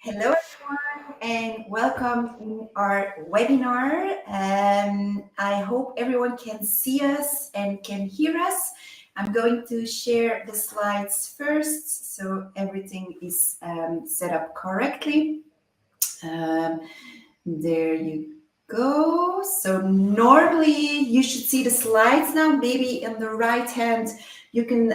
Hello, everyone, and welcome in our webinar. I hope everyone can see us and can hear us. I'm going to share the slides first, so everything is set up correctly. There you go. So normally you should see the slides now. Maybe in the right hand, you can,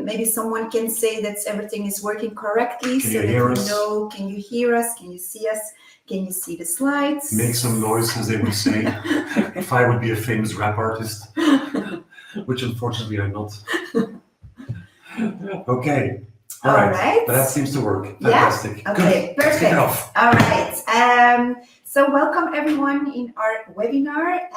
maybe someone can say that everything is working correctly. Can you hear us? Know, can you hear us? Can you see us? Can you see the slides? Make some noise, as they would say, if I would be a famous rap artist, which unfortunately I'm not. Okay. All right. That seems to work. Fantastic. Yeah? Okay, good. Perfect. All right. So welcome everyone in our webinar.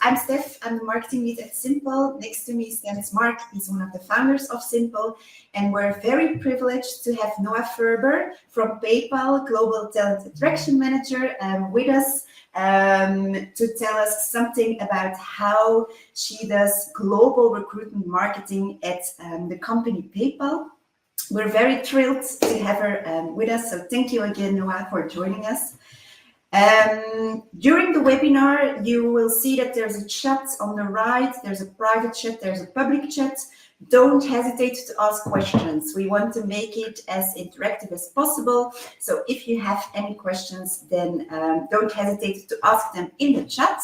I'm Steph, I'm the marketing lead at Simple. Next to me stands Mark, he's one of the founders of Simple. And we're very privileged to have Noah Ferber from PayPal, Global Talent Attraction Manager, with us to tell us something about how she does global recruitment marketing at the company PayPal. We're very thrilled to have her with us. So thank you again, Noah, for joining us. During the webinar, you will see that there's a chat on the right, there's a private chat, there's a public chat. Don't hesitate to ask questions. We want to make it as interactive as possible. So if you have any questions, then don't hesitate to ask them in the chat.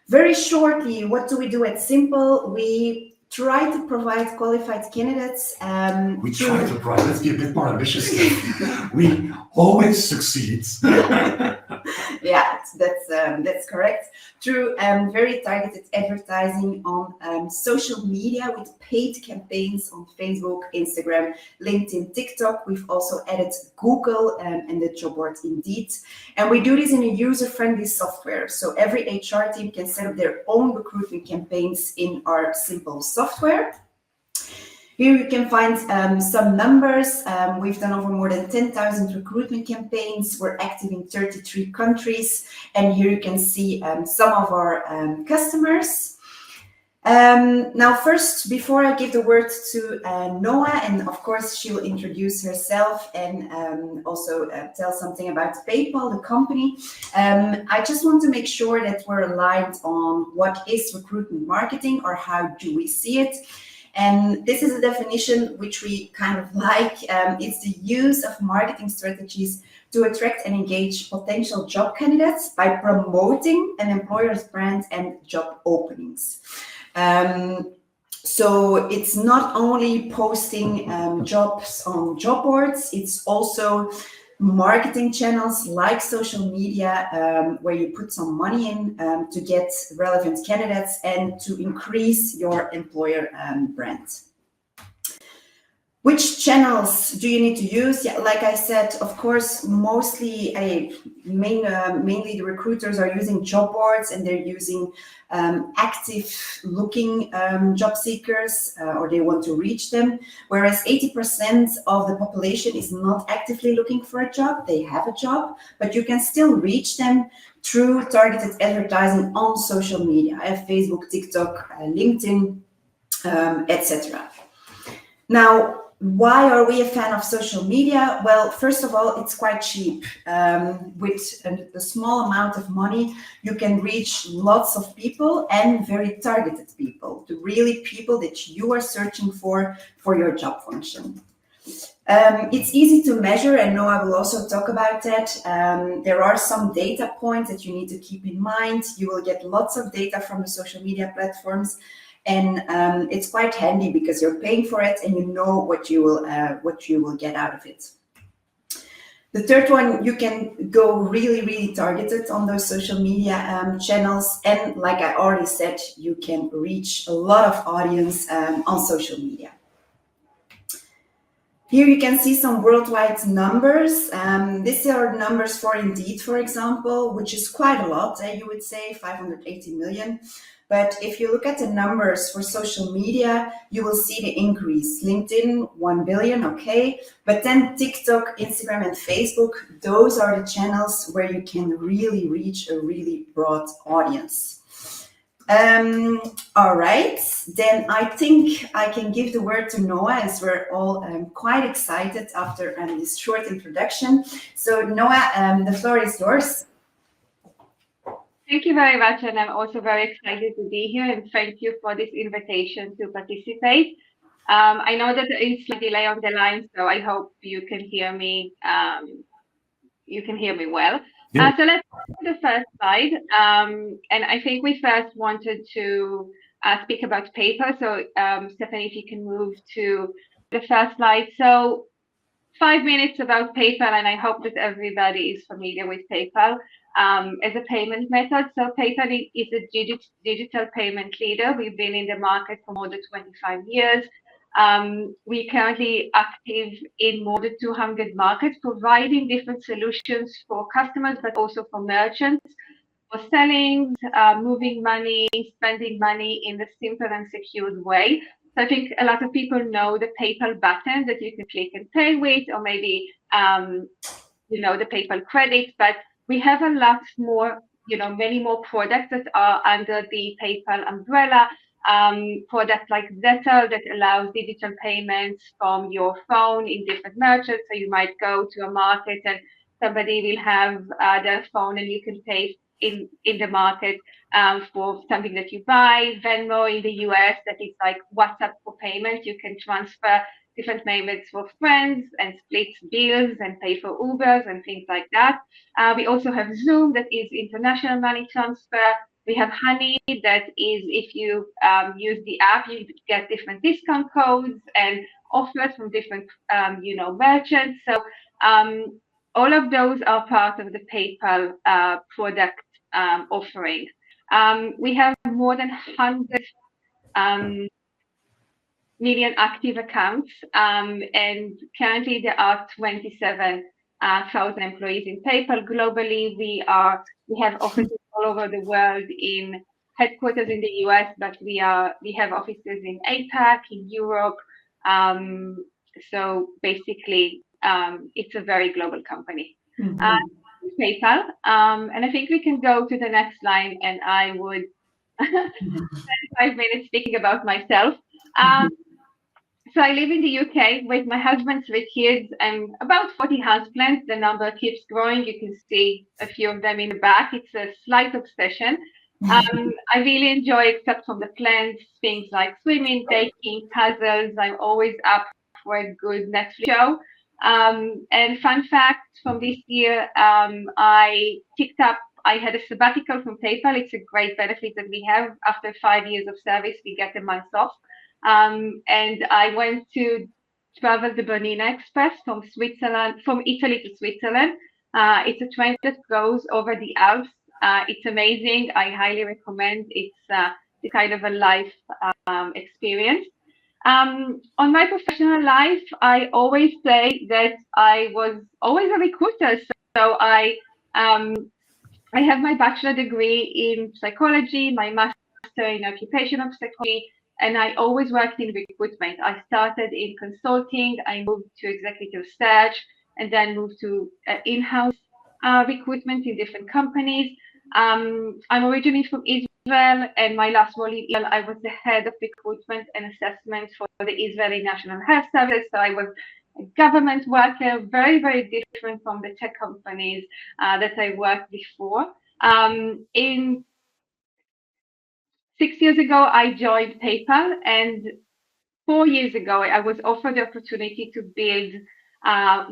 Very shortly, what do we do at Simple? We try to provide qualified candidates. Let's be a bit more ambitious. We always succeed. Yeah, that's correct. Through very targeted advertising on social media with paid campaigns on Facebook, Instagram, LinkedIn, TikTok. We've also added Google and the job board Indeed. And we do this in a user-friendly software. So every HR team can set up their own recruitment campaigns in our Simple software. Here you can find some numbers. We've done over more than 10,000 recruitment campaigns. We're active in 33 countries. And here you can see some of our customers. Now, first, before I give the word to Noah, and of course, she'll introduce herself and also tell something about PayPal, the company. I just want to make sure that we're aligned on what is recruitment marketing or how do we see it. And this is a definition which we kind of like. It's the use of marketing strategies to attract and engage potential job candidates by promoting an employer's brand and job openings. So it's not only posting jobs on job boards, it's also marketing channels like social media where you put some money in to get relevant candidates and to increase your employer brand. Which channels do you need to use? Yeah, like I said, of course, mainly the recruiters are using job boards and they're using active looking job seekers or they want to reach them, whereas 80% of the population is not actively looking for a job. They have a job, but you can still reach them through targeted advertising on social media, Facebook, TikTok, LinkedIn, etc. Now, why are we a fan of social media? Well, first of all, it's quite cheap. With a small amount of money, you can reach lots of people and very targeted people, the really people that you are searching for your job function. It's easy to measure, and Noah will also talk about that. There are some data points that you need to keep in mind. You will get lots of data from the social media platforms. And it's quite handy because you're paying for it and you know what you will get out of it. The third one, you can go really targeted on those social media channels. And like I already said, you can reach a lot of audience on social media. Here you can see some worldwide numbers. These are numbers for Indeed, for example, which is quite a lot, you would say 580 million. But if you look at the numbers for social media, you will see the increase. LinkedIn, 1 billion, okay. But then TikTok, Instagram, and Facebook, those are the channels where you can really reach a really broad audience. All right, then I think I can give the word to Noah, as we're all quite excited after this short introduction. So Noah, the floor is yours. Thank you very much, and I'm also very excited to be here, and thank you for this invitation to participate. I know that there is a delay on the line, so I hope you can hear me. You can hear me well. Yeah. So let's go to the first slide. And I think we first wanted to speak about paper. So Stephanie, if you can move to the first slide. So 5 minutes about PayPal, and I hope that everybody is familiar with PayPal as a payment method. So PayPal is a digital payment leader. We've been in the market for more than 25 years. We're currently active in more than 200 markets, providing different solutions for customers, but also for merchants, for selling, moving money, spending money in a simple and secured way. So I think a lot of people know the PayPal button that you can click and pay with, or maybe the PayPal credits. But we have a lot more, many more products that are under the PayPal umbrella. Products like Zettel that allows digital payments from your phone in different merchants. So you might go to a market and somebody will have their phone and you can pay in the market for something that you buy. Venmo in the US, that is like WhatsApp for payment. You can transfer different payments for friends and split bills and pay for Ubers and things like that. We also have Zoom, that is international money transfer. We have Honey, that is if you use the app, you get different discount codes and offers from different merchants. So all of those are part of the PayPal product offering. We have more than 100 million active accounts, and currently there are 27,000 employees in PayPal globally. We have offices all over the world, in headquarters in the US, but we have offices in APAC, in Europe. So basically, it's a very global company. PayPal, and I think we can go to the next line, and I would spend 5 minutes speaking about myself. So I live in the UK with my husband, 3 kids, and about 40 houseplants. The number keeps growing. You can see a few of them in the back. It's a slight obsession. I really enjoy, except from the plants, things like swimming, baking, puzzles. I'm always up for a good Netflix show. And fun fact from this year, I had a sabbatical from PayPal. It's a great benefit that we have. After 5 years of service, we get a month off. And I went to travel the Bernina Express from Italy to Switzerland. It's a train that goes over the Alps. It's amazing. I highly recommend. It's kind of a life experience. On my professional life, I always say that I was always a recruiter. So I have my bachelor degree in psychology, my master in occupational psychology, and I always worked in recruitment. I started in consulting, I moved to executive search, and then moved to in-house recruitment in different companies. I'm originally from Israel, and my last role in Israel, I was the head of recruitment and assessment for the Israeli National Health Service. So I was a government worker, very, very different from the tech companies that I worked before. In 6 years ago, I joined PayPal, and 4 years ago, I was offered the opportunity to build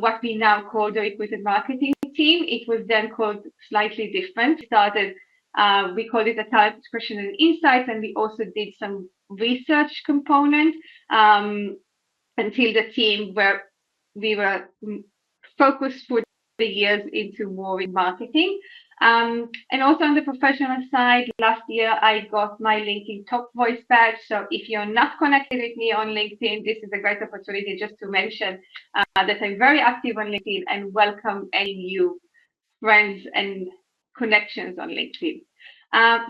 what we now call the recruitment marketing team. It was then called slightly different. We called it a talent expression and insights, and we also did some research component until the team where we were focused for the years into more in marketing. And also on the professional side, last year I got my LinkedIn Top Voice badge. So if you're not connected with me on LinkedIn, this is a great opportunity just to mention that I'm very active on LinkedIn and welcome any new friends and connections on LinkedIn.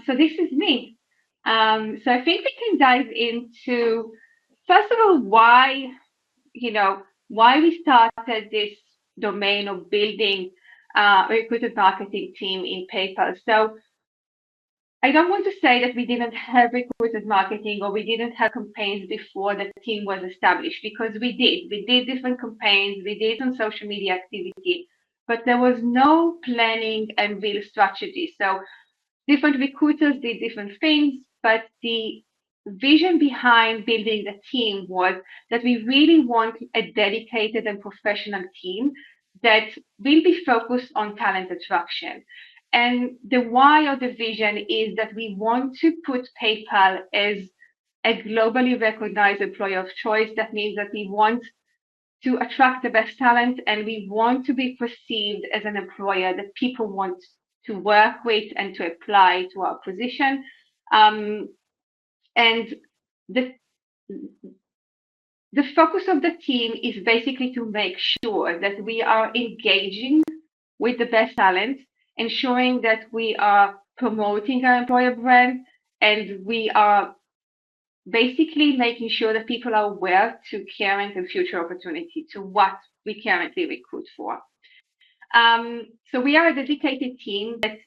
So this is me. So I think we can dive into, first of all, why we started this domain of building a recruitment marketing team in PayPal. So I don't want to say that we didn't have recruitment marketing or we didn't have campaigns before the team was established, because we did. We did different campaigns, we did some social media activity, but there was no planning and real strategy. So different recruiters did different things, but the vision behind building the team was that we really want a dedicated and professional team that will be focused on talent attraction. And the why of the vision is that we want to put PayPal as a globally recognized employer of choice. That means that we want to attract the best talent, and we want to be perceived as an employer that people want to work with and to apply to our position. And the the focus of the team is basically to make sure that we are engaging with the best talent, ensuring that we are promoting our employer brand, and we are basically making sure that people are aware to current and future opportunity, to what we currently recruit for. So we are a dedicated team that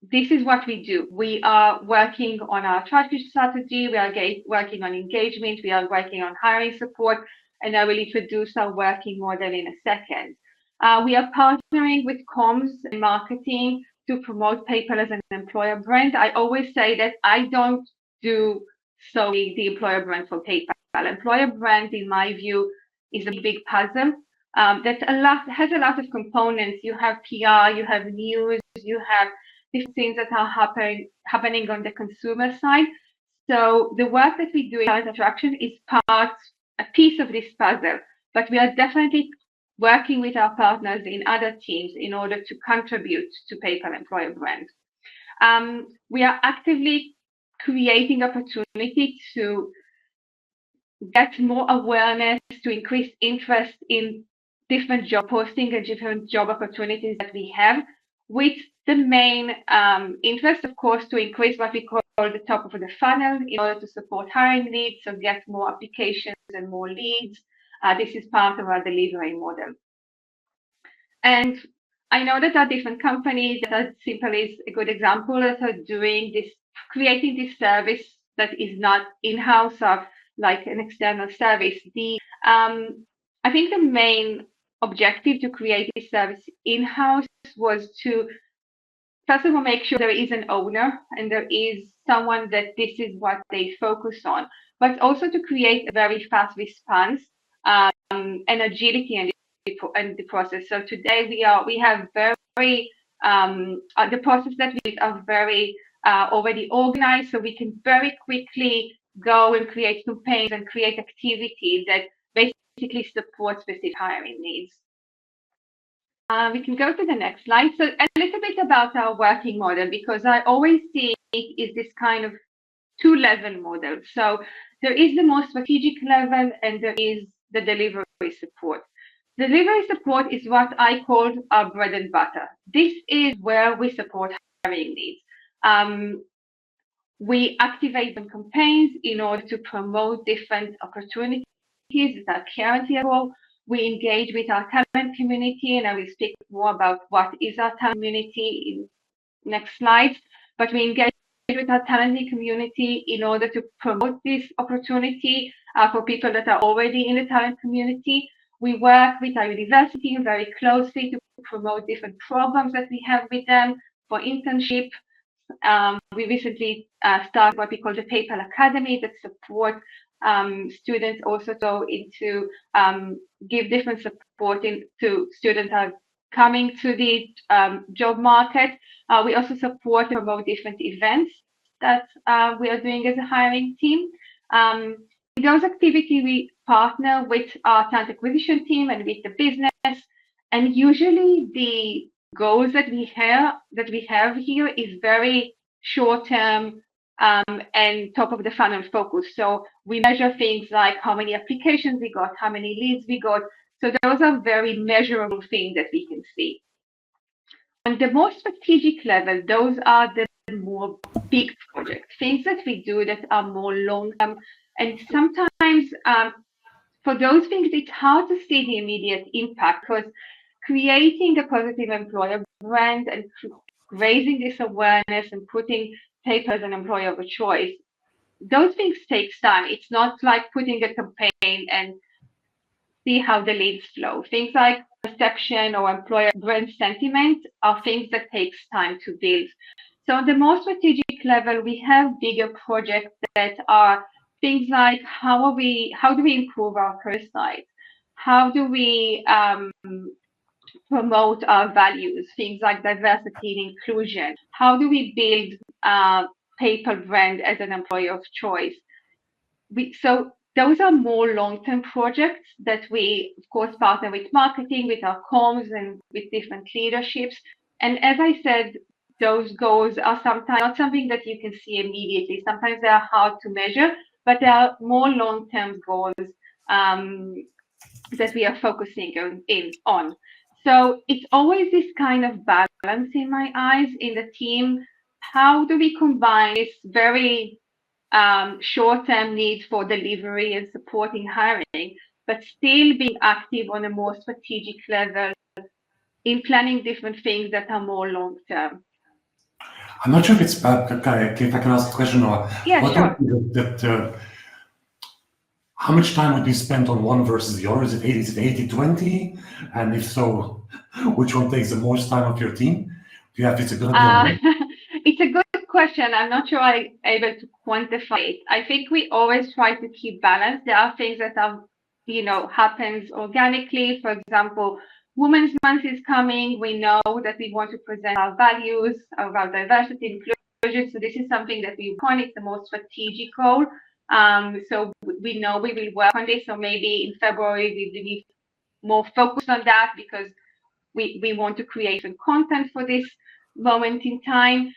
this is what we do. We are working on our traffic strategy, we are working on engagement, we are working on hiring support, and I will introduce our working model in a second. We are partnering with comms and marketing to promote PayPal as an employer brand. I always say that I don't do solely the employer brand for PayPal. Employer brand, in my view, is a big puzzle that has a lot of components. You have PR, you have news, you have different things that are happening on the consumer side. So the work that we do in talent attraction is a piece of this puzzle, but we are definitely working with our partners in other teams in order to contribute to PayPal employer brand. We are actively creating opportunity to get more awareness, to increase interest in different job postings and different job opportunities that we have, with the main interest, of course, to increase what we call the top of the funnel in order to support hiring leads, so get more applications and more leads. This is part of our delivery model. And I know that there are different companies that are Simple is a good example that are doing this, creating this service that is not in-house or like an external service. I think the main objective to create this service in-house was to, first of all, make sure there is an owner and there is someone that this is what they focus on, but also to create a very fast response and agility in the process. So today we have very the process that we are very already organized, so we can very quickly go and create campaigns and create activity that basically support specific hiring needs. We can go to the next slide. So a little bit about our working model, because I always see it is this kind of two-level model. So there is the more strategic level and there is the delivery support. Delivery support is what I call our bread and butter. This is where we support hiring needs. We activate some campaigns in order to promote different opportunities that are currently available. We engage with our talent community, and I will speak more about what is our talent community in next slide. But we engage with our talent community in order to promote this opportunity for people that are already in the talent community. We work with our university very closely to promote different programs that we have with them for internship. We recently started what we call the PayPal Academy that support students also go into give different support to students are coming to the job market. We also support and promote different events that we are doing as a hiring team. In those activities, we partner with our talent acquisition team and with the business. And usually the goals that we have here is very short-term and top of the funnel focus. So we measure things like how many applications we got, how many leads we got. So those are very measurable things that we can see. On the more strategic level, those are the more big projects, things that we do that are more long-term. And sometimes for those things, it's hard to see the immediate impact, because creating a positive employer brand and raising this awareness and putting paper as an employer of choice, those things takes time. It's not like putting a campaign and see how the leads flow. Things like perception or employer brand sentiment are things that takes time to build. So on the more strategic level, we have bigger projects that are things like how do we improve our career site? How do we promote our values, things like diversity and inclusion? How do we build a paper brand as an employer of choice? So those are more long-term projects that we, of course, partner with marketing, with our comms, and with different leaderships. And as I said, those goals are sometimes not something that you can see immediately. Sometimes they are hard to measure, but they are more long-term goals that we are focusing on. So it's always this kind of balance in my eyes in the team. How do we combine this very short-term need for delivery and supporting hiring, but still being active on a more strategic level in planning different things that are more long-term? I'm not sure if it's if I can ask a question or Yeah, what sure. How much time would be spent on one versus the other? Is it 80-20? And if so, which one takes the most time of your team? Do you have visibility on that? It's a good question. I'm not sure I'm able to quantify it. I think we always try to keep balance. There are things that are, happens organically. For example, Women's Month is coming. We know that we want to present our values about diversity, inclusion. So this is something that we want. It's the most strategic goal. So we know we will work on this. So maybe in February we will be more focused on that because we want to create some content for this moment in time.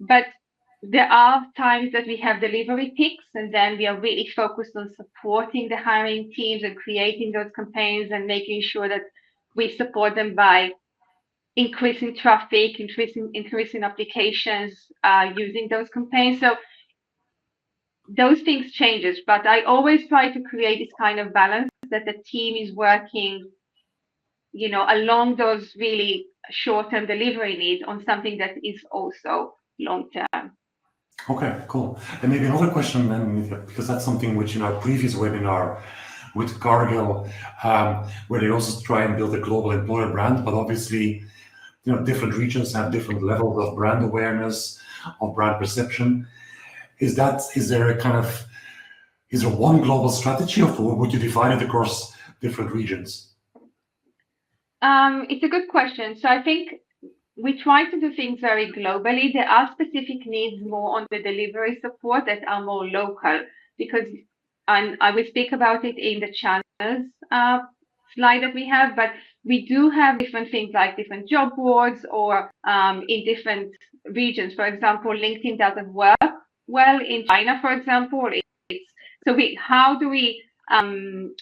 But there are times that we have delivery peaks, and then we are really focused on supporting the hiring teams and creating those campaigns and making sure that we support them by increasing traffic, increasing applications using those campaigns. So those things changes, but I always try to create this kind of balance that the team is working along those really short-term delivery needs on something that is also long-term. Okay, cool. And maybe another question then, because that's something which in our previous webinar with Cargill, where they also try and build a global employer brand, but obviously, different regions have different levels of brand awareness, of brand perception. Is there one global strategy, or would you divide it across different regions? It's a good question. So I think we try to do things very globally. There are specific needs more on the delivery support that are more local, because, and I will speak about it in the channels slide that we have, but we do have different things like different job boards or in different regions. For example, LinkedIn doesn't work well in China, for example. How do we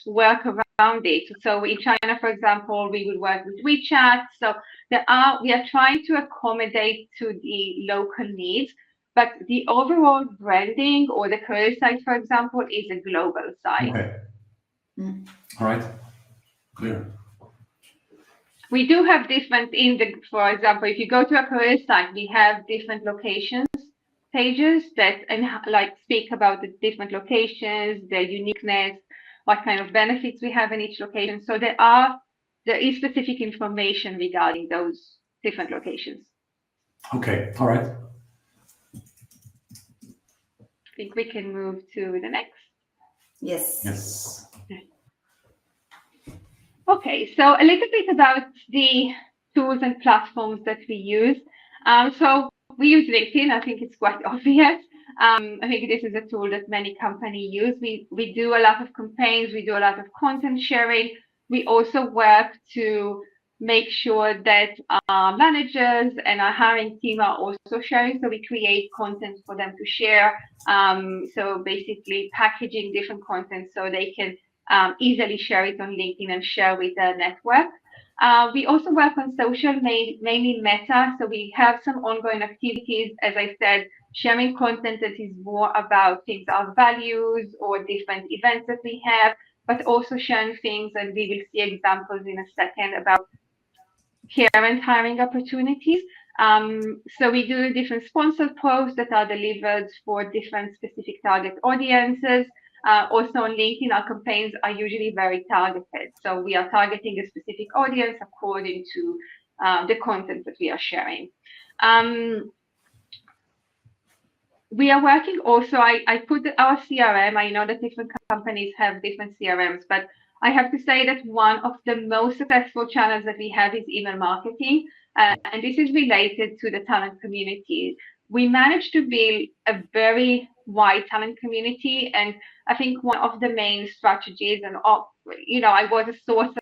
work around it? So in China, for example, we will work with WeChat. So we are trying to accommodate to the local needs, but the overall branding or the career site, for example, is a global site. Okay. All right. Clear. We do have different for example, if you go to a career site, we have different locations pages that speak about the different locations, their uniqueness, what kind of benefits we have in each location. So there is specific information regarding those different locations. Okay, all right. I think we can move to the next. Yes. Yes. Okay, so a little bit about the tools and platforms that we use. So we use LinkedIn. I think it's quite obvious. I think this is a tool that many companies use. We do a lot of campaigns. We do a lot of content sharing. We also work to make sure that our managers and our hiring team are also sharing. So we create content for them to share. So basically packaging different content so they can easily share it on LinkedIn and share with their network. We also work on social, mainly Meta. So we have some ongoing activities, as I said, sharing content that is more about things, our values or different events that we have, but also sharing things, and we will see examples in a second about current hiring opportunities. So we do different sponsored posts that are delivered for different specific target audiences. Also on LinkedIn, our campaigns are usually very targeted. So we are targeting a specific audience according to the content that we are sharing. We are working also, I put our CRM, I know that different companies have different CRMs, but I have to say that one of the most successful channels that we have is email marketing. And this is related to the talent community. We managed to build a very wide talent community. And I think one of the main strategies, and I was a sourcer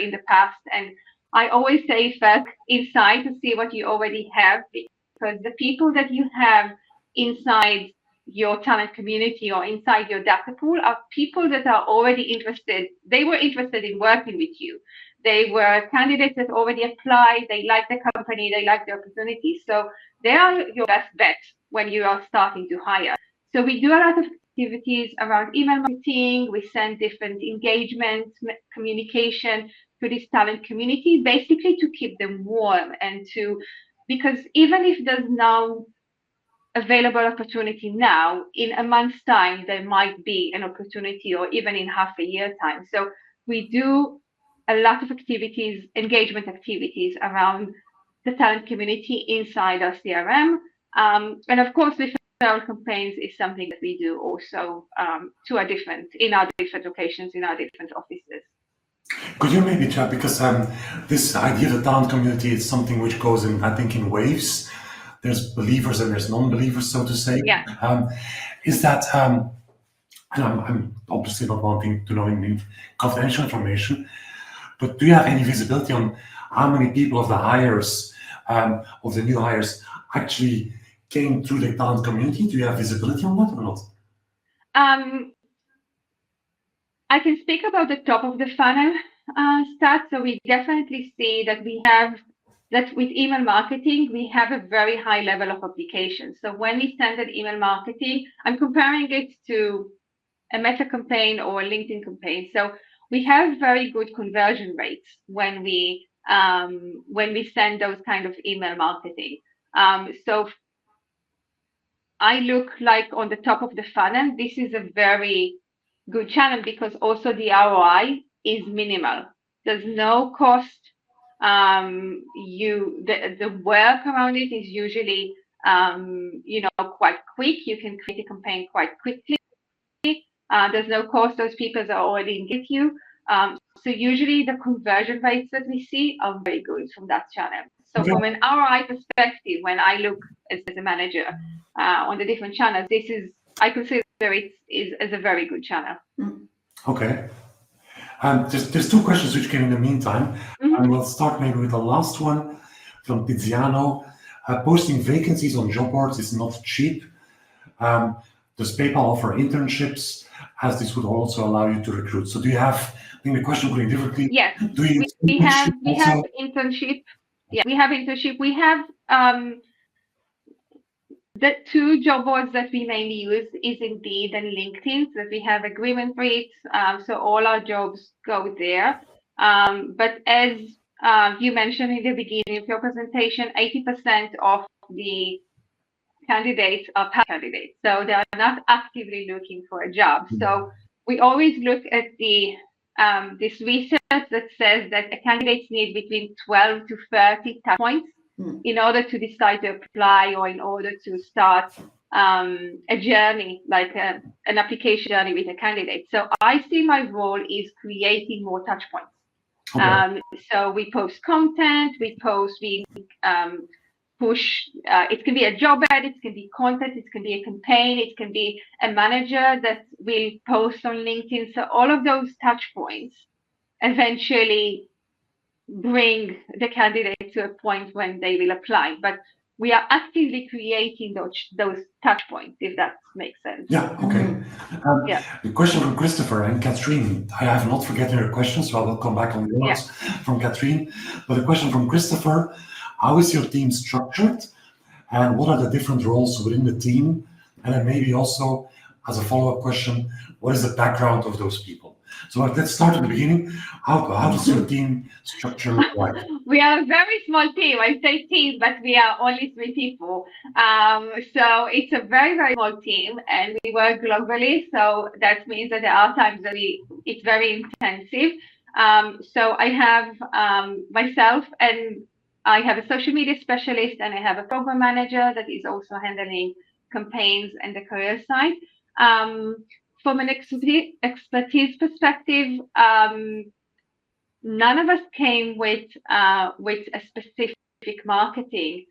in the past, and I always say first inside to see what you already have, because the people that you have inside your talent community or inside your data pool are people that are already interested. They were interested in working with you. They were candidates that already applied. They like the company. They like the opportunity. So they are your best bet when you are starting to hire. So we do a lot of activities around email marketing. We send different engagement communication to this talent community, basically to keep them warm and because even if there's now available opportunity now, in a month's time, there might be an opportunity, or even in half a year time. So we do a lot of activities, engagement activities around the talent community inside our CRM. And of course, referral campaigns is something that we do also in our different locations, in our different offices. Could you maybe chat, because this idea of the talent community is something which goes in, I think, in waves. There's believers and there's non-believers, so to say. Yeah. Is that, and I'm obviously not wanting to know any confidential information, but do you have any visibility on how many people of the hires, of the new hires, actually came through the talent community? Do you have visibility on that or not? I can speak about the top of the funnel stats. So we definitely see that that with email marketing, we have a very high level of applications. So when we send an email marketing, I'm comparing it to a Meta campaign or a LinkedIn campaign. So we have very good conversion rates when we send those kind of email marketing. So I look like on the top of the funnel, this is a very good channel because also the ROI is minimal. There's no cost. The work around it is usually quite quick. You can create a campaign quite quickly. There's no cost. Those people are already engaged with you. So usually the conversion rates that we see are very good from that channel. So from an ROI perspective, when I look as a manager on the different channels, I consider it as a very good channel. Okay. There's two questions which came in the meantime, and we'll start maybe with the last one from Tiziano. Posting vacancies on job boards is not cheap. Does PayPal offer internships, as this would also allow you to recruit? So do you have, I think the question could be differently. Yes, we have internship. Yeah, we have internship. We have the two job boards that we mainly use is Indeed and LinkedIn, so that we have agreement rates. So all our jobs go there. But as you mentioned in the beginning of your presentation, 80% of the candidates are past candidates. So they are not actively looking for a job. So we always look at this research that says that a candidate needs between 12 to 30 touch points in order to decide to apply or in order to start a journey, like an application journey with a candidate. So I see my role is creating more touch points. Okay. So we post content, we push, it can be a job ad, it can be content, it can be a campaign, it can be a manager that will post on LinkedIn. So all of those touch points eventually bring the candidate to a point when they will apply. But we are actively creating those touch points, if that makes sense. Yeah, okay. The question from Christopher and Catherine. I have not forgotten your question, so I will come back on the notes from Catherine. But the question from Christopher: how is your team structured, and what are the different roles within the team? And then maybe also, as a follow-up question, what is the background of those people? So let's start at the beginning. How does your team structure look like? We are a very small team. I say team, but we are only 3 people. So it's a very, very small team, and we work globally. So that means that there are times that it's very intensive. So I have myself, and I have a social media specialist, and I have a program manager that is also handling campaigns and the career side. From an expertise perspective, none of us came with a specific marketing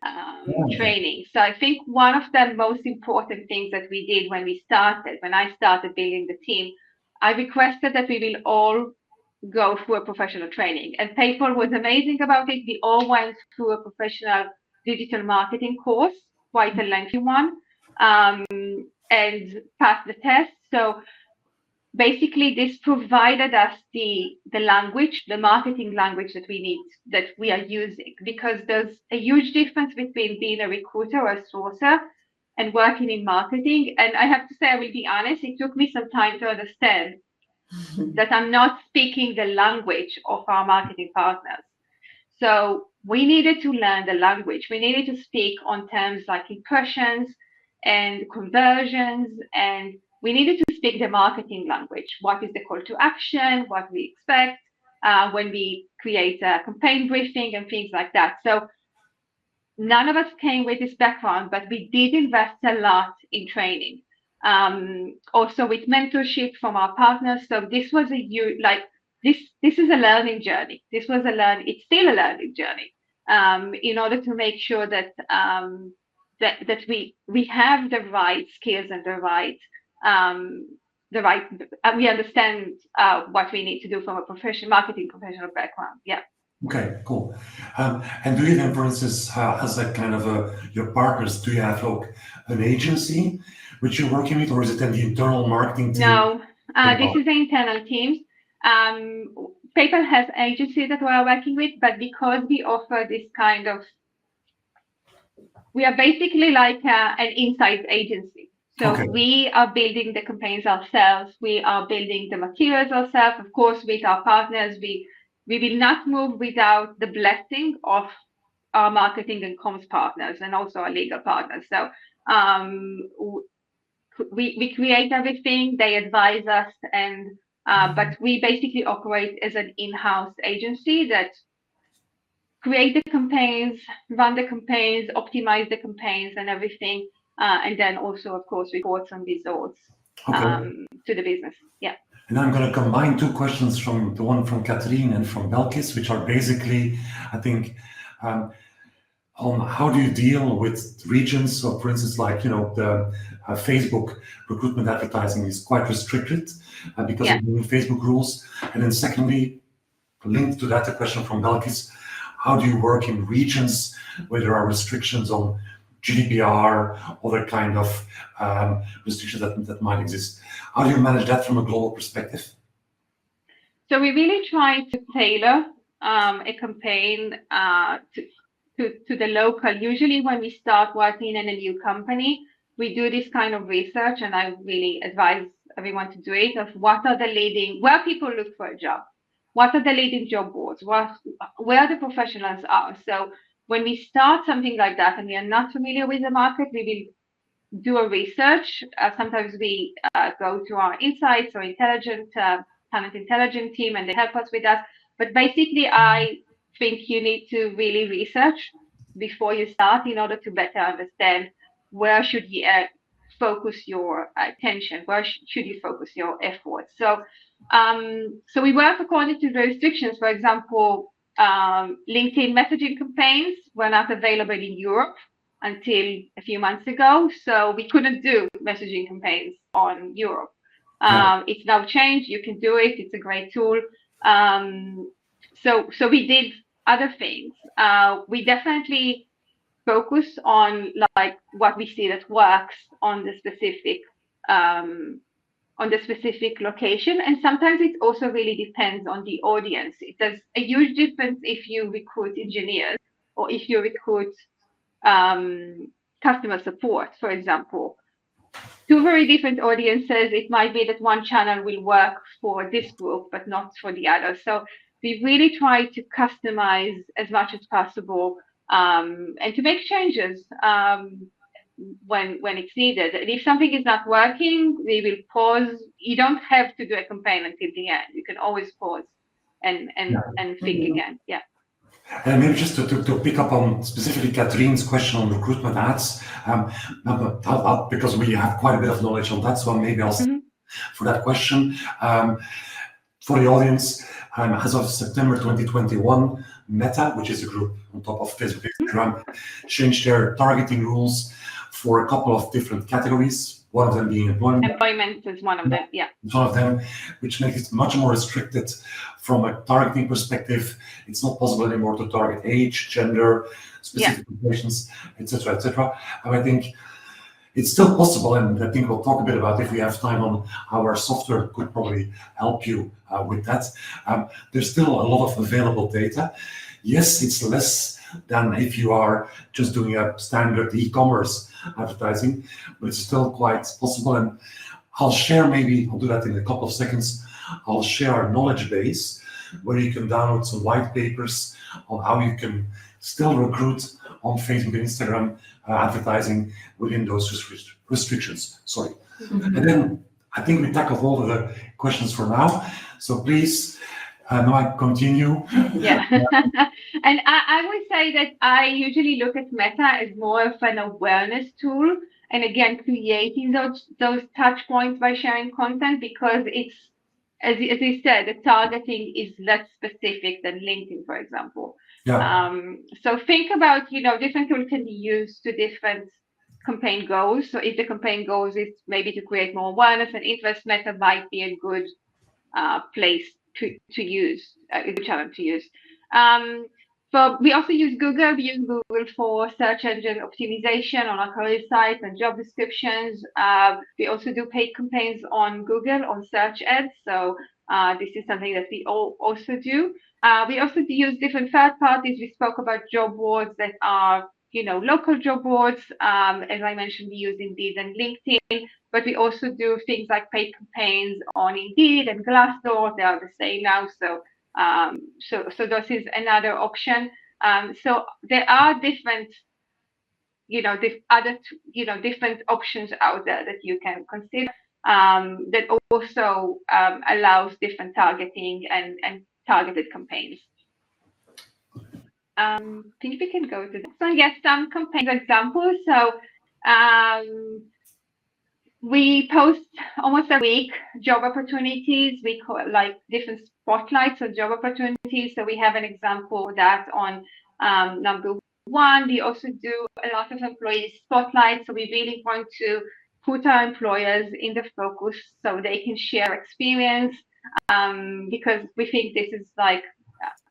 Okay. training. So I think one of the most important things that we did when I started building the team, I requested that we will all go through a professional training. And PayPal was amazing about it. We all went through a professional digital marketing course, quite a lengthy one, and passed the test. So basically this provided us the language, the marketing language that we need, that we are using, because there's a huge difference between being a recruiter or a sourcer and working in marketing. And I have to say, I will be honest, it took me some time to understand that I'm not speaking the language of our marketing partners. So we needed to learn the language. We needed to speak on terms like impressions and conversions, and we needed to speak the marketing language. What is the call to action? What we expect when we create a campaign briefing and things like that. So none of us came with this background, but we did invest a lot in training. Also with mentorship from our partners. So this was this is a learning journey. It's still a learning journey. In order to make sure that that we have the right skills and we understand what we need to do from a marketing professional background. Yeah. Okay, cool. And do you then, for instance, as a kind of your partners, do you have like an agency which you're working with, or is it then the internal marketing team? No, this is the internal teams. PayPal has agencies that we are working with, but because we offer this kind of, we are basically like an inside agency. So Okay. we are building the campaigns ourselves. We are building the materials ourselves. Of course, with our partners, we will not move without the blessing of our marketing and comms partners and also our legal partners. So we create everything, they advise us, and but we basically operate as an in-house agency that create the campaigns, run the campaigns, optimize the campaigns and everything, and then also, of course, report some results to the business. Yeah. And I'm going to combine two questions, from the one from Catherine and from Belkis, which are basically, I think, on how do you deal with regions? So, for instance, like, you know, the Facebook recruitment advertising is quite restricted because of the new Facebook rules. And then secondly, linked to that, a question from Belkis, how do you work in regions where there are restrictions on GDPR, other kind of restrictions that might exist? How do you manage that from a global perspective? So we really try to tailor a campaign to the local. Usually when we start working in a new company, we do this kind of research, and I really advise everyone to do it, of what are the leading, where people look for a job, what are the leading job boards, where the professionals are. So when we start something like that and we are not familiar with the market, we will do a research. Sometimes we go to our insights or talent intelligence team, and they help us with that. But basically, I think you need to really research before you start in order to better understand where should you focus your attention, where should you focus your efforts. So we work according to the restrictions. For example, LinkedIn messaging campaigns were not available in Europe until a few months ago, so we couldn't do messaging campaigns on Europe. It's now changed. You can do it. It's a great tool. So we did other things. We definitely focus on like what we see that works on the specific location, and sometimes it also really depends on the audience. There's a huge difference if you recruit engineers or if you recruit customer support, for example. two very different audiences. It might be that one channel will work for this group, but not for the other. So we really try to customize as much as possible, and to make changes when it's needed. And if something is not working, we will pause. You don't have to do a campaign until the end. You can always pause and think again. Yeah. And maybe just to pick up on specifically Katrine's question on recruitment ads, because we have quite a bit of knowledge on that, so maybe I'll for that question. For the audience, as of September 2021, Meta, which is a group on top of Facebook, Instagram, changed their targeting rules for a couple of different categories. One of them being employment. Employment is one of them, yeah. One of them, which makes it much more restricted from a targeting perspective. It's not possible anymore to target age, gender, specific occupations, etc., etc. And I think it's still possible, and I think we'll talk a bit about, if we have time, on how our software could probably help you with that. There's still a lot of available data. Yes, it's less than if you are just doing a standard e-commerce advertising, but it's still quite possible. And I'll do that in a couple of seconds. I'll share our knowledge base where you can download some white papers on how you can still recruit on Facebook and Instagram advertising within those restrictions. Sorry. And then I think we tackled all of the questions for now. So please, now continue. Yeah. And I would say that I usually look at Meta as more of an awareness tool. And again, creating those touch points by sharing content, because it's, as you said, the targeting is less specific than LinkedIn, for example. Yeah. So think about, different tools can be used to different campaign goals. So if the campaign goals is maybe to create more awareness and interest, Meta might be a good place to use, a good channel to use. So we also use Google. We use Google for search engine optimization on our career site and job descriptions. We also do paid campaigns on Google on search ads. So this is something that we also do. We also use different third parties. We spoke about job boards that are, local job boards. As I mentioned, we use Indeed and LinkedIn, but we also do things like paid campaigns on Indeed and Glassdoor. They are the same now. So this is another option. So there are different, different options out there that you can consider, that also allows different targeting and targeted campaigns. I think we can go to this one. Yes, some campaign examples. So we post almost a week job opportunities. We call it like different spotlights of job opportunities. So we have an example of that on number one. We also do a lot of employee spotlights. So we really want to put our employers in the focus so they can share experience, because we think this is like,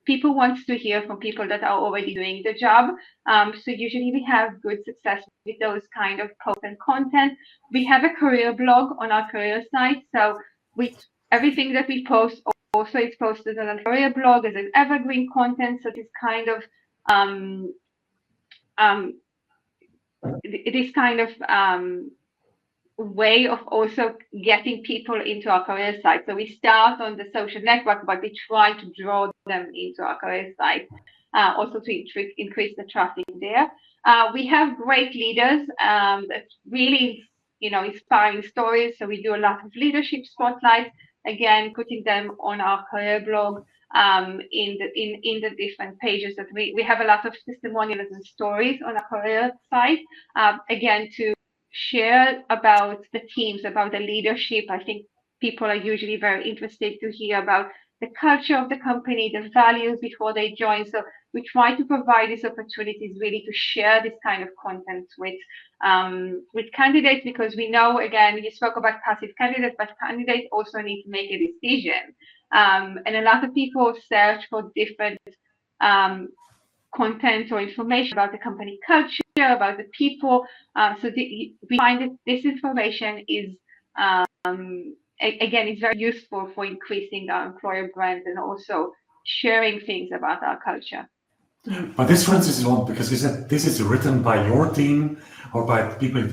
people want to hear from people that are already doing the job. So usually we have good success with those kind of posts and content. We have a career blog on our career site. So everything that we post also is posted on a career blog as an evergreen content. So this kind of way of also getting people into our career site. So we start on the social network, but we try to draw them into our career site, also to increase the traffic there. We have great leaders that really, inspiring stories. So we do a lot of leadership spotlights, again, putting them on our career blog, in the different pages that we have a lot of testimonials and stories on our career site, again, to share about the teams, about the leadership. I think people are usually very interested to hear about the culture of the company, the values before they join. So we try to provide these opportunities really to share this kind of content with candidates, because we know, again, you spoke about passive candidates, but candidates also need to make a decision. And a lot of people search for different content or information about the company culture, about the people. So we find that this information is, again, is very useful for increasing our employer brand and also sharing things about our culture. But this, for instance, is one, because you said this is written by your team or by people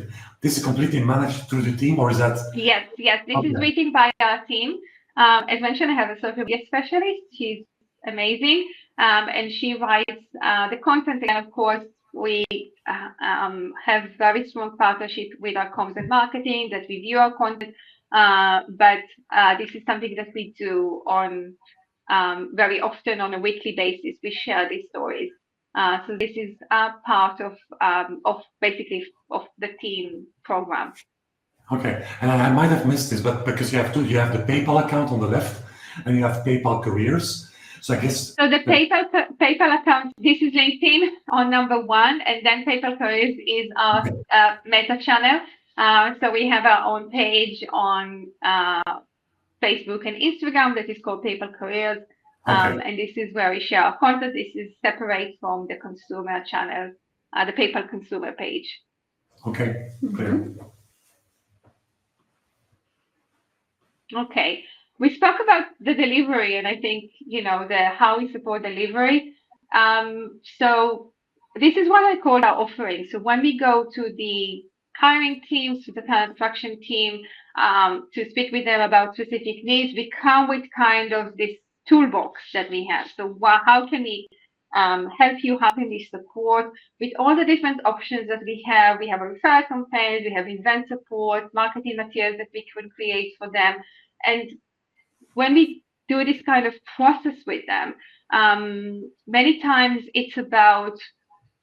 this is completely managed through the team, or is that? Yes, this Okay. is written by our team. As mentioned, I have a social media specialist. She's amazing, and she writes the content. And of course, we have very strong partnership with our comms and marketing that review our content. But this is something that we do on very often on a weekly basis. We share these stories. So this is a part of basically of the team program. Okay, and I might have missed this, but because you have the PayPal account on the left, and you have PayPal careers. So I guess. So the PayPal account. This is LinkedIn on number one, and then PayPal careers is our Meta channel. So we have our own page on Facebook and Instagram that is called PayPal careers. Okay. And this is where we share our content. This is separate from the consumer channel, the PayPal consumer page. Okay, clear. Okay, we spoke about the delivery, and I think the how we support delivery. So this is what I call our offering. So when we go to the hiring teams, to the talent attraction team, to speak with them about specific needs, we come with kind of this toolbox that we have. So how can we help you? How can we support with all the different options that we have? We have a referral campaign, we have event support, marketing materials that we can create for them. And when we do this kind of process with them, many times it's about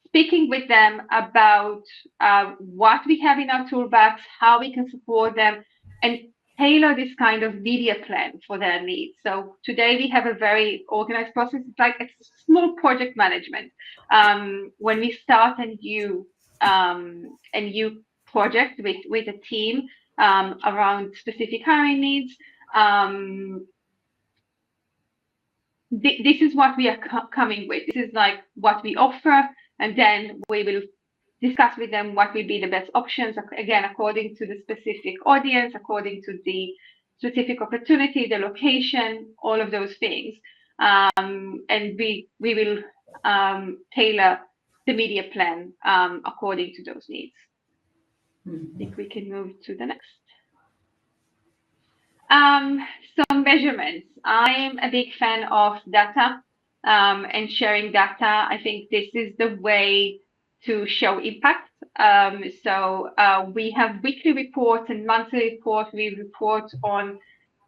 speaking with them about what we have in our toolbox, how we can support them, and tailor this kind of media plan for their needs. So today we have a very organized process. It's like a small project management. When we start a new project with a team around specific hiring needs, this is what we are coming with. This is like what we offer, and then we will discuss with them what will be the best options, again, according to the specific audience, according to the specific opportunity, the location, all of those things. And we will tailor the media plan according to those needs. I think we can move to the next. Some measurements. I'm a big fan of data and sharing data. I think this is the way to show impact. So we have weekly reports and monthly reports. We report on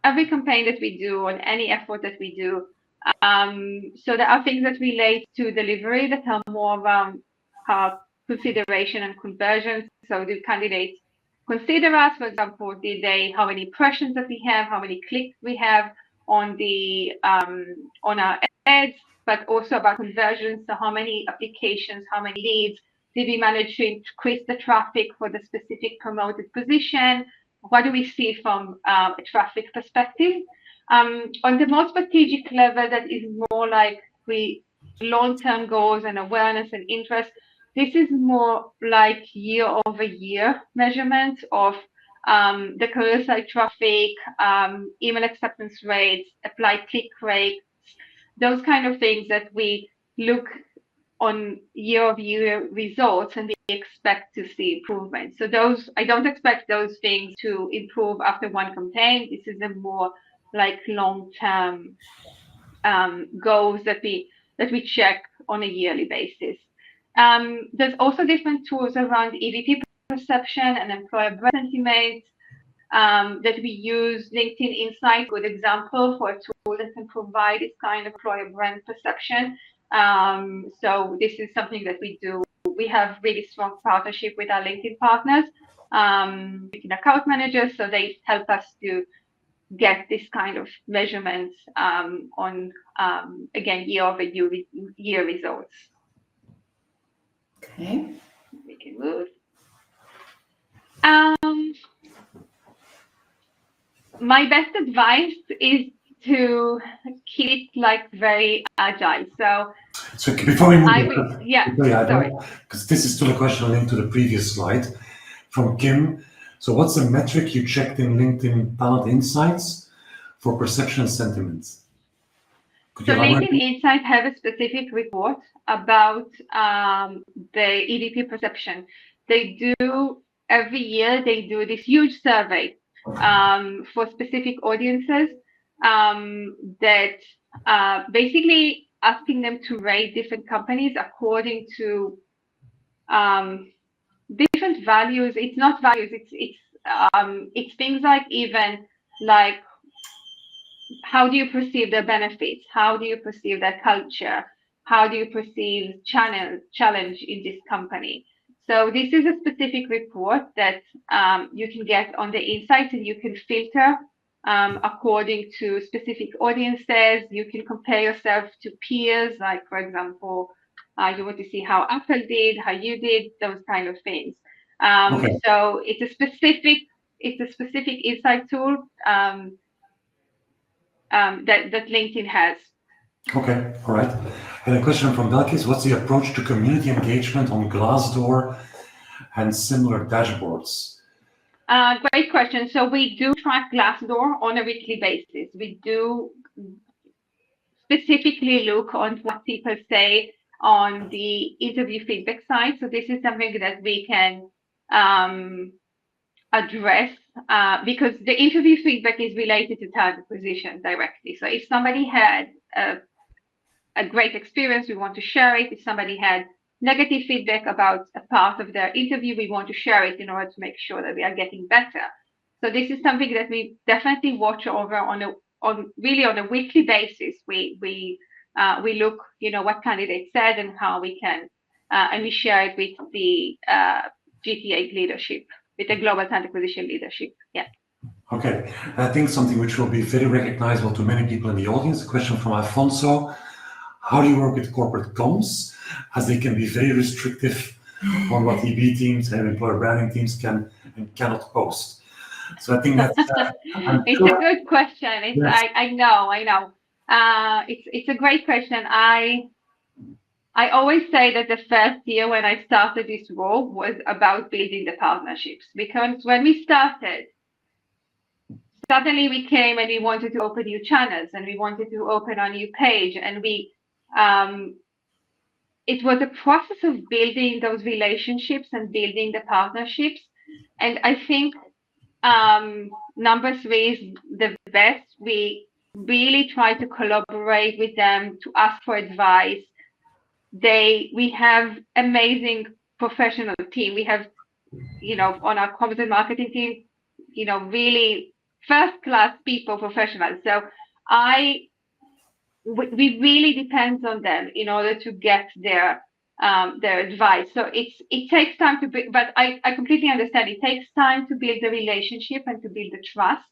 every campaign that we do, on any effort that we do. So there are things that relate to delivery that are more around consideration and conversion. So the candidates consider us, for example, how many impressions that we have, how many clicks we have on our ads, but also about conversions. So how many applications, how many leads did we manage to increase the traffic for the specific promoted position? What do we see from a traffic perspective? On the more strategic level, that is more like long-term goals and awareness and interest. This is more like year-over-year measurement of the career site traffic, email acceptance rates, applied click rates, those kind of things that we look on year-over-year results, and we expect to see improvement. So I don't expect those things to improve after one campaign. This is a more like long-term goals that we check on a yearly basis. There's also different tools around EVP perception and employer brand sentiment that we use. LinkedIn Insight, good example for a tool that can provide this kind of employer brand perception. So this is something that we do. We have really strong partnership with our LinkedIn partners, LinkedIn account managers, so they help us to get this kind of measurements on again year-over-year results. Okay. We can move. My best advice is to keep it like very agile. So before we move, sorry, because this is still a question linked to the previous slide from Kim. So what's the metric you checked in LinkedIn Talent Insights for perception and sentiment? So LinkedIn Insights have a specific report about the EVP perception. They do every year they do this huge survey for specific audiences that basically asking them to rate different companies according to different values. It's not values. It's things like even like how do you perceive their benefits? How do you perceive their culture? How do you perceive challenge in this company? So this is a specific report that you can get on the insights, and you can filter according to specific audiences. You can compare yourself to peers, like for example, you want to see how Apple did, how you did, those kind of things. Okay. So it's a specific insight tool that LinkedIn has. Okay, all right. And a question from Belkis, what's the approach to community engagement on Glassdoor and similar dashboards? Great question. So we do track Glassdoor on a weekly basis. We do specifically look on what people say on the interview feedback side. So this is something that we can address because the interview feedback is related to talent acquisition directly. So if somebody had a great experience, we want to share it. If somebody had negative feedback about a part of their interview, we want to share it in order to make sure that we are getting better. So this is something that we definitely watch over on a weekly basis. We look, what candidates said and how we can, and we share it with the GTA leadership, with the global talent acquisition leadership. Yeah. Okay, I think something which will be very recognizable to many people in the audience, a question from Alfonso. How do you work with corporate comms, as they can be very restrictive on what EB teams and employer branding teams can and cannot post? So I think that's it's a good question. Yes. I know. It's a great question. I always say that the first year when I started this role was about building the partnerships, because when we started, suddenly we came and we wanted to open new channels and we wanted to open a new page, and it was a process of building those relationships and building the partnerships. And I think number 3 is the best. We really try to collaborate with them, to ask for advice. We have amazing professional team. We have, on our content marketing team, really first-class people, professionals. So we really depend on them in order to get their advice. So it takes time to build, but I completely understand. It takes time to build the relationship and to build the trust.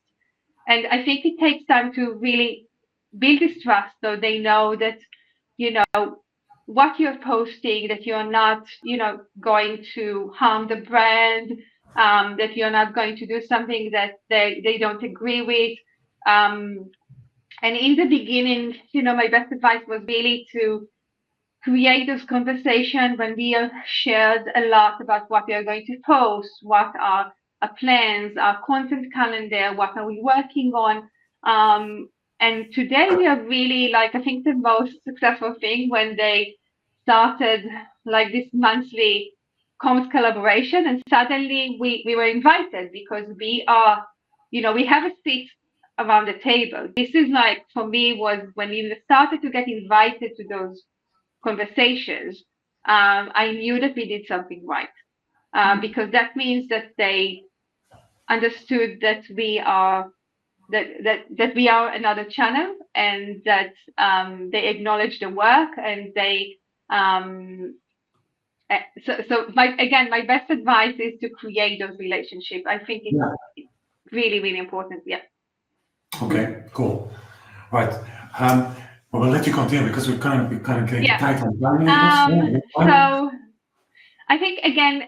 And I think it takes time to really build this trust, so they know that, what you're posting, that you're not, going to harm the brand, that you're not going to do something that they don't agree with. And in the beginning, my best advice was really to create those conversations when we shared a lot about what we are going to post, what are our plans, our content calendar, what are we working on. And today we are really, I think the most successful thing when they started this monthly comms collaboration, and suddenly we were invited because we are, we have a seat around the table. This is for me, was when we started to get invited to those conversations, I knew that we did something right, because that means that they understood that we are that we are another channel, and that they acknowledge the work, and they my best advice is to create those relationships. I think it's really, really important. Yeah. Okay, cool. Right. We'll let you continue because we're kind of getting tight on time. So I think, again,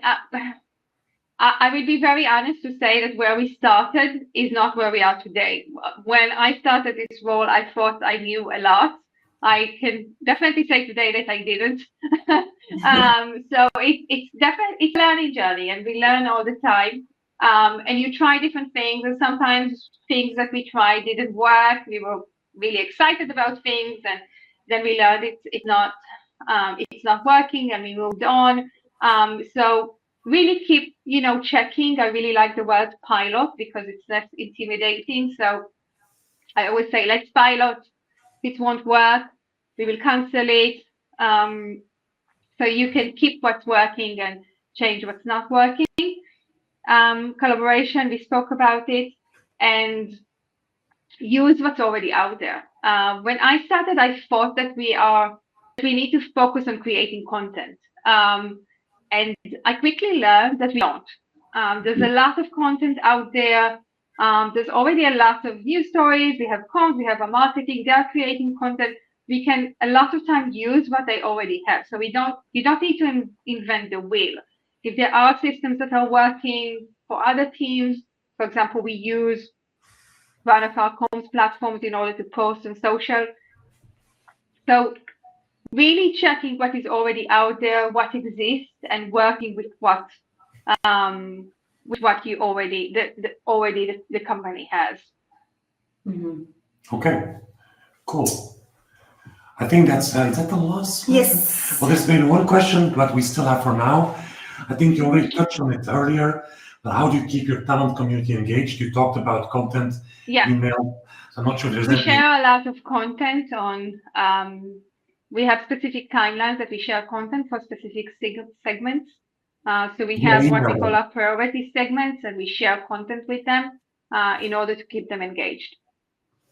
I will be very honest to say that where we started is not where we are today. When I started this role, I thought I knew a lot. I can definitely say today that I didn't. So it's a learning journey, and we learn all the time. And you try different things, and sometimes things that we tried didn't work. We were really excited about things, and then we learned it's not working, and we moved on. So really keep, checking. I really like the word pilot because it's less intimidating. So I always say, let's pilot. If it won't work, we will cancel it. So you can keep what's working and change what's not working. Collaboration, we spoke about it, and use what's already out there. When I started, I thought that we need to focus on creating content. And I quickly learned that we don't. There's a lot of content out there. There's already a lot of news stories. We have comms, we have a marketing, they're creating content. We can a lot of time use what they already have. So you don't need to invent the wheel. If there are systems that are working for other teams, for example, we use one of our comms platforms in order to post on social. So really checking what is already out there, what exists, and working with what you already the company has. Okay, cool. I think that's is that the last one? Yes. Well, there's been one question that we still have for now. I think you already touched on it earlier, but how do you keep your talent community engaged? You talked about content, email. So I'm not sure there's anything. We share a lot of content on. We have specific timelines that we share content for specific segments. So we have what we call our priority segments, and we share content with them in order to keep them engaged.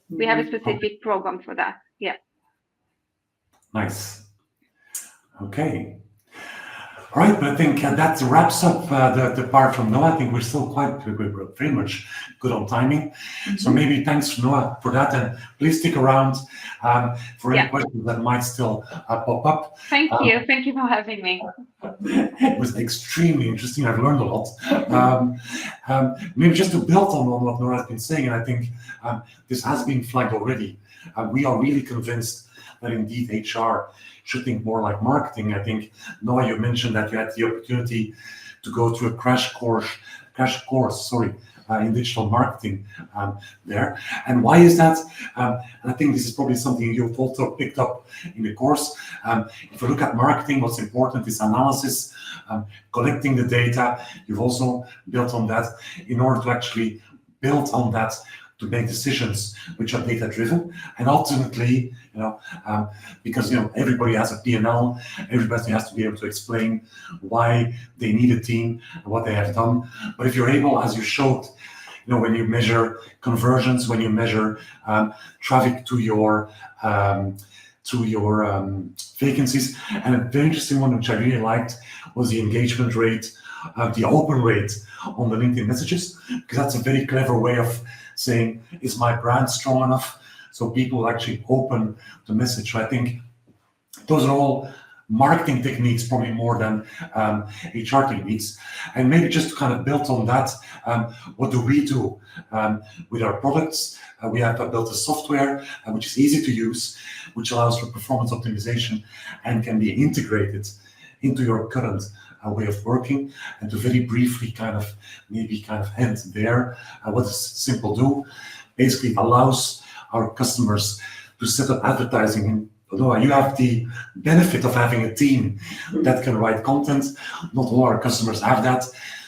We have a specific program for that. Yeah. Nice. Okay. All right, but I think that wraps up the part from Noah. I think we're still we're very much good on timing. So maybe thanks, Noah, for that. And please stick around for any questions that might still pop up. Thank you. Thank you for having me. It was extremely interesting. I've learned a lot. Maybe just to build on what Noah has been saying, and I think this has been flagged already. We are really convinced that indeed HR should think more like marketing. I think, Noah, you mentioned that you had the opportunity to go to a crash course, in digital marketing there. And why is that? And I think this is probably something you've also picked up in the course. If you look at marketing, what's important is analysis, collecting the data. You've also built on that in order to actually build on that to make decisions which are data driven, and ultimately, because everybody has a P&L, everybody has to be able to explain why they need a team and what they have done. But if you're able, as you showed, when you measure conversions, when you measure traffic to your vacancies, and a very interesting one which I really liked was the engagement rate, the open rate on the LinkedIn messages, because that's a very clever way of saying, is my brand strong enough so people actually open the message? So I think those are all marketing techniques, probably more than HR techniques. And maybe just to kind of build on that, what do we do with our products? We have built a software which is easy to use, which allows for performance optimization and can be integrated into your current way of working. And to very briefly kind of end there, what does Simple do? Basically, it allows our customers to set up advertising. And although you have the benefit of having a team that can write content, not all our customers have that.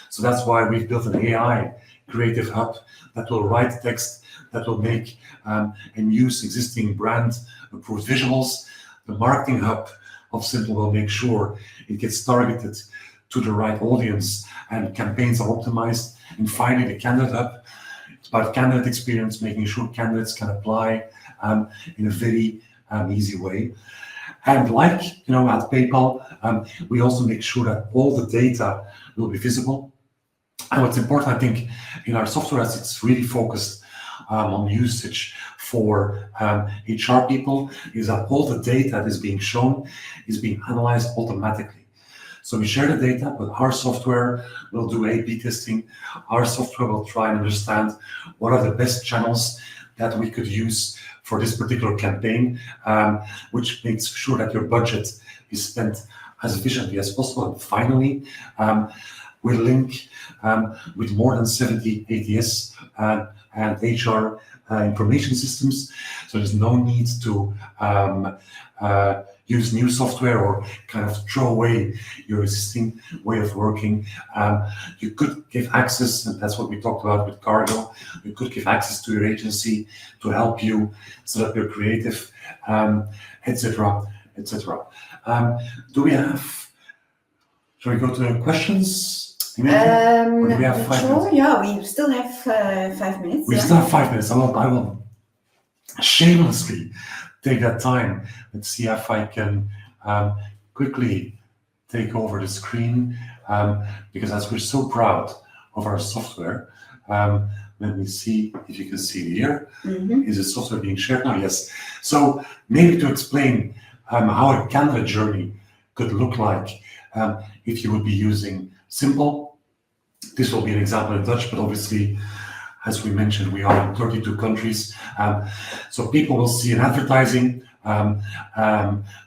So that's why we've built an AI creative hub that will write text, that will make and use existing brand approved visuals. The marketing hub of Simple will make sure it gets targeted to the right audience and campaigns are optimized. And finally, the candidate hub, it's about candidate experience, making sure candidates can apply in a very easy way. And like at PayPal, we also make sure that all the data will be visible. And what's important, I think, in our software, as it's really focused on usage for HR people, is that all the data that is being shown is being analyzed automatically. So we share the data, but our software will do A/B testing. Our software will try and understand what are the best channels that we could use for this particular campaign, which makes sure that your budget is spent as efficiently as possible. And finally, we link with more than 70 ATS and HR information systems. So there's no need to use new software or kind of throw away your existing way of working. You could give access, and that's what we talked about with Cargo. You could give access to your agency to help you set up your creative, etc., etc. Do we have? Shall we go to the questions? Or do we have 5 sure, minutes? yeah, we still have 5 minutes. We yeah. still have 5 minutes. I will shamelessly take that time. Let's see if I can quickly take over the screen, because as we're so proud of our software, let me see if you can see it here. Is the software being shared now? Yes. So maybe to explain how a candidate journey could look like if you would be using Simple. This will be an example in Dutch, but obviously, as we mentioned, we are in 32 countries. So people will see an advertising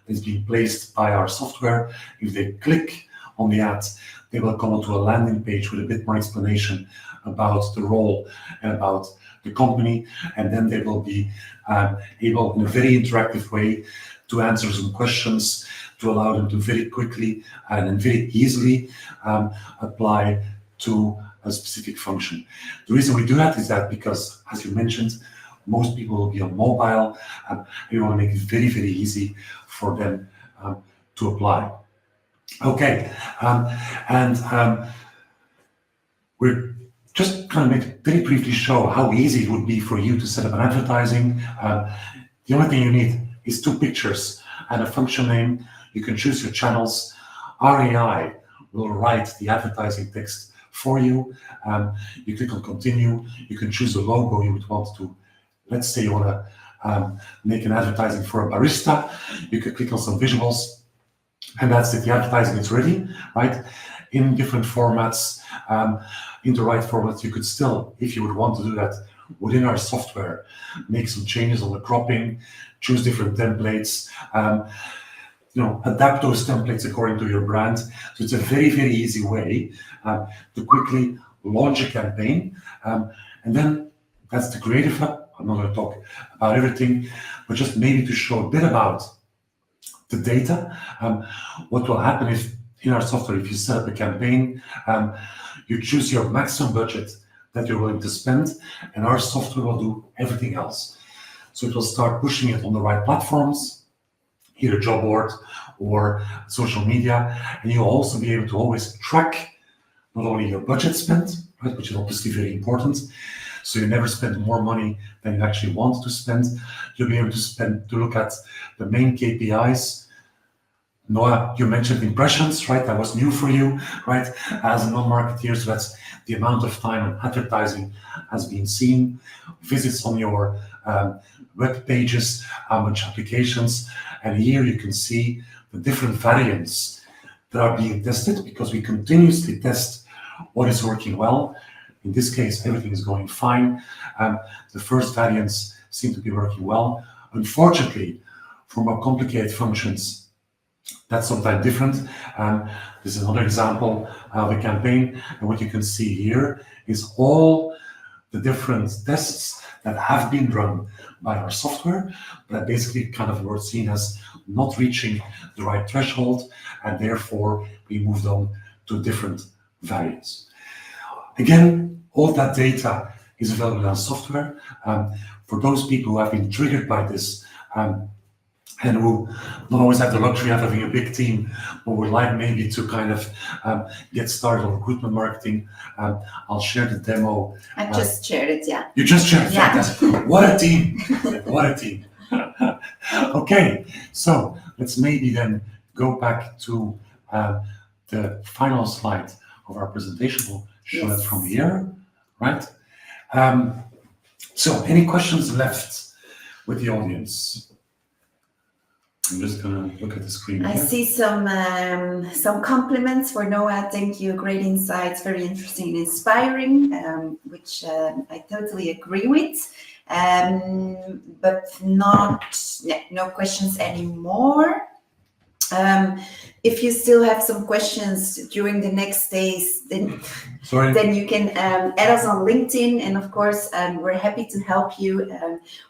is being placed by our software. If they click on the ad, they will come onto a landing page with a bit more explanation about the role and about the company. And then they will be able, in a very interactive way, to answer some questions, to allow them to very quickly and very easily apply to a specific function. The reason we do that is that because, as you mentioned, most people will be on mobile, and we want to make it very, very easy for them to apply. Okay, we're just going to very briefly show how easy it would be for you to set up an advertising. The only thing you need is 2 pictures and a function name. You can choose your channels. Our AI will write the advertising text for you. You click on continue. You can choose the logo you would want to. Let's say you want to make an advertising for a barista. You could click on some visuals, and that's it. The advertising is ready, right? In different formats, in the right format. You could still, if you would want to do that within our software, make some changes on the cropping, choose different templates, adapt those templates according to your brand. So it's a very, very easy way to quickly launch a campaign. And then that's the Creative Hub. I'm not going to talk about everything, but just maybe to show a bit about the data. What will happen if in our software, if you set up a campaign, you choose your maximum budget that you're willing to spend, and our software will do everything else. So it will start pushing it on the right platforms, either job board or social media, and you'll also be able to always track not only your budget spent, right, which is obviously very important, so you never spend more money than you actually want to spend. You'll be able to look at the main KPIs. Noah, you mentioned impressions, right? That was new for you, right? As a non-marketeer, so that's the amount of time an advertising has been seen, visits on your web pages, how much applications, and here you can see the different variants that are being tested, because we continuously test what is working well. In this case, everything is going fine. The first variants seem to be working well. Unfortunately, for more complicated functions, that's sometimes different. This is another example of a campaign, and what you can see here is all the different tests that have been run by our software, but basically kind of were seen as not reaching the right threshold, and therefore we moved on to different variants. Again, all that data is available in our software. For those people who have been triggered by this, and who not always have the luxury of having a big team, but would like maybe to kind of get started on recruitment marketing, I'll share the demo. I just shared it, yeah. You just shared it? Yeah. Fantastic. What a team! What a team! Okay, so let's maybe then go back to the final slide of our presentation. We'll show it from here, right? So any questions left with the audience? I'm just gonna look at the screen I here. see some compliments for Noah. Thank you. Great insights, very interesting and inspiring, which I totally agree with. But no questions anymore. If you still have some questions during the next days, then you can add us on LinkedIn. And of course, we're happy to help you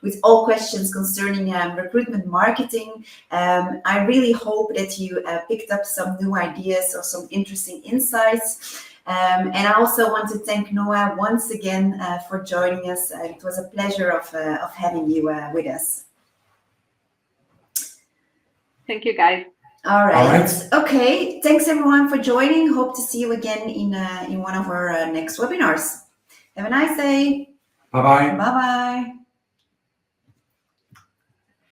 with all questions concerning recruitment marketing. I really hope that you picked up some new ideas or some interesting insights. And I also want to thank Noah once again for joining us. It was a pleasure of having you with us. Thank you, guys. All right. Okay. Thanks everyone for joining. Hope to see you again in one of our next webinars. Have a nice day. Bye-bye. Bye-bye.